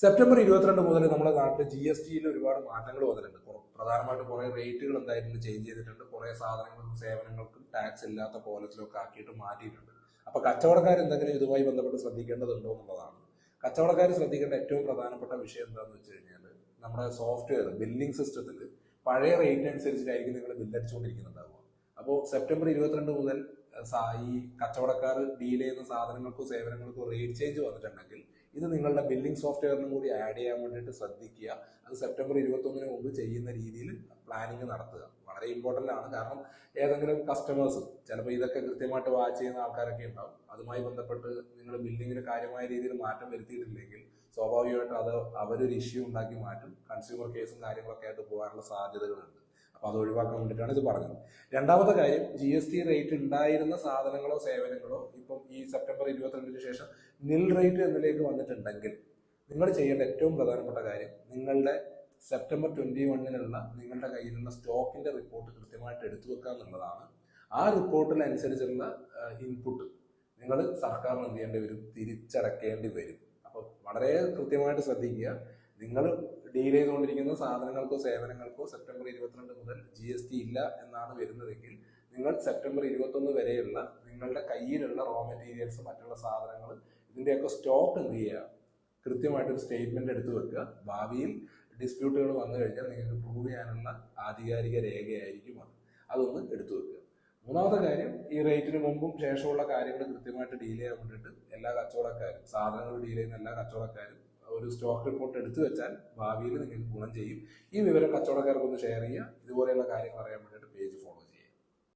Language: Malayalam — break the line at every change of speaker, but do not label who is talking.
സെപ്റ്റംബർ 22 മുതൽ നമ്മുടെ നാട്ടിൽ GST ഒരുപാട് മാറ്റങ്ങൾ വന്നിട്ടുണ്ട്. പ്രധാനമായിട്ട് കുറെ റേറ്റുകൾ എന്തായാലും ചേഞ്ച് ചെയ്തിട്ടുണ്ട്. കുറെ സാധനങ്ങൾക്കും സേവനങ്ങൾക്കും ടാക്സ് ഇല്ലാത്ത പോലത്തിലൊക്കെ ആക്കിയിട്ട് മാറ്റിയിട്ടുണ്ട്. അപ്പൊ കച്ചവടക്കാർ എന്തെങ്കിലും ഇതുമായി ബന്ധപ്പെട്ട് ശ്രദ്ധിക്കേണ്ടതുണ്ടോ എന്നുള്ളതാണ്. കച്ചവടക്കാർ ശ്രദ്ധിക്കേണ്ട ഏറ്റവും പ്രധാനപ്പെട്ട വിഷയം എന്താണെന്ന് വെച്ച് കഴിഞ്ഞാൽ നമ്മുടെ സോഫ്റ്റ്വെയർ ബില്ലിംഗ് സിസ്റ്റത്തിൽ പഴയ റേറ്റ് അനുസരിച്ചിട്ടായിരിക്കും നിങ്ങൾ ബില്ലടിച്ചുകൊണ്ടിരിക്കുന്നുണ്ടാവുക. അപ്പോൾ സെപ്റ്റംബർ 22 മുതൽ ഈ കച്ചവടക്കാർ ഡീൽ ചെയ്യുന്ന സാധനങ്ങൾക്കോ സേവനങ്ങൾക്കോ റേറ്റ് ചേഞ്ച് വന്നിട്ടുണ്ടെങ്കിൽ ഇത് നിങ്ങളുടെ ബില്ലിംഗ് സോഫ്റ്റ്വെയറിനും കൂടി ആഡ് ചെയ്യാൻ വേണ്ടിയിട്ട് ശ്രദ്ധിക്കുക. അത് സെപ്റ്റംബർ 21 മുമ്പ് ചെയ്യുന്ന രീതിയിൽ പ്ലാനിങ് നടത്തുക. വളരെ ഇമ്പോർട്ടൻ്റ് ആണ്. കാരണം ഏതെങ്കിലും കസ്റ്റമേഴ്സ് ചിലപ്പോൾ ഇതൊക്കെ കൃത്യമായിട്ട് വാച്ച് ചെയ്യുന്ന ആൾക്കാരൊക്കെ ഉണ്ടാവും. അതുമായി ബന്ധപ്പെട്ട് നിങ്ങൾ ബില്ലിങ്ങിന് കാര്യമായ രീതിയിൽ മാറ്റം വരുത്തിയിട്ടില്ലെങ്കിൽ സ്വാഭാവികമായിട്ടും അത് അവരൊരു ഇഷ്യൂ ഉണ്ടാക്കി മാറ്റും. കൺസ്യൂമർ കേസും കാര്യങ്ങളൊക്കെ ആയിട്ട് പോകാനുള്ള സാധ്യതകളുണ്ട്. അപ്പൊ അത് ഒഴിവാക്കാൻ വേണ്ടിയിട്ടാണ് ഇത് പറഞ്ഞത്. രണ്ടാമത്തെ കാര്യം, GST റേറ്റ് ഉണ്ടായിരുന്ന സാധനങ്ങളോ സേവനങ്ങളോ ഇപ്പം ഈ സെപ്റ്റംബർ 22 ശേഷം നിൽ റേറ്റ് എന്നതിലേക്ക് വന്നിട്ടുണ്ടെങ്കിൽ നിങ്ങൾ ചെയ്യേണ്ട ഏറ്റവും പ്രധാനപ്പെട്ട കാര്യം നിങ്ങളുടെ സെപ്റ്റംബർ 21 നിങ്ങളുടെ കയ്യിലുള്ള സ്റ്റോക്കിന്റെ റിപ്പോർട്ട് കൃത്യമായിട്ട് എടുത്തു വെക്കുക എന്നുള്ളതാണ്. ആ റിപ്പോർട്ടിനനുസരിച്ചുള്ള ഇൻപുട്ട് നിങ്ങൾ സർക്കാരിന് എന്ത് ചെയ്യേണ്ടി വരും, തിരിച്ചടക്കേണ്ടി വരും. അപ്പോൾ വളരെ കൃത്യമായിട്ട് ശ്രദ്ധിക്കുക. നിങ്ങൾ ഡീൽ ചെയ്തുകൊണ്ടിരിക്കുന്ന സാധനങ്ങൾക്കോ സേവനങ്ങൾക്കോ സെപ്റ്റംബർ 22 മുതൽ GST ഇല്ല എന്നാണ് വരുന്നതെങ്കിൽ നിങ്ങൾ സെപ്റ്റംബർ 21 വരെയുള്ള നിങ്ങളുടെ കയ്യിലുള്ള റോ മെറ്റീരിയൽസ് മറ്റുള്ള സാധനങ്ങൾ ഇതിൻ്റെയൊക്കെ സ്റ്റോക്ക് എന്ത് ചെയ്യുക, കൃത്യമായിട്ടൊരു സ്റ്റേറ്റ്മെന്റ് എടുത്തു വെക്കുക. ഭാവിയിൽ ഡിസ്പ്യൂട്ടുകൾ വന്നു കഴിഞ്ഞാൽ നിങ്ങൾക്ക് പ്രൂവ് ചെയ്യാനുള്ള ആധികാരിക രേഖയായിരിക്കും അത്. അതൊന്ന് എടുത്തു വെക്കുക. മൂന്നാമത്തെ കാര്യം, ഈ റേറ്റിന് മുമ്പും ശേഷമുള്ള കാര്യങ്ങൾ കൃത്യമായിട്ട് ഡീൽ ചെയ്യാൻ വേണ്ടിയിട്ട് എല്ലാ കച്ചവടക്കാരും, സാധനങ്ങൾ ഡീൽ ചെയ്യുന്ന എല്ലാ കച്ചവടക്കാരും ഒരു സ്റ്റോക്ക് റിപ്പോർട്ട് എടുത്തു വെച്ചാൽ ഭാവിയിൽ നിങ്ങൾക്ക് ഗുണം ചെയ്യും. ഈ വിവരം കച്ചവടക്കാർക്കൊന്ന് ഷെയർ ചെയ്യുക. ഇതുപോലെയുള്ള കാര്യങ്ങൾ അറിയാൻ വേണ്ടിയിട്ട് പേജ് ഫോളോ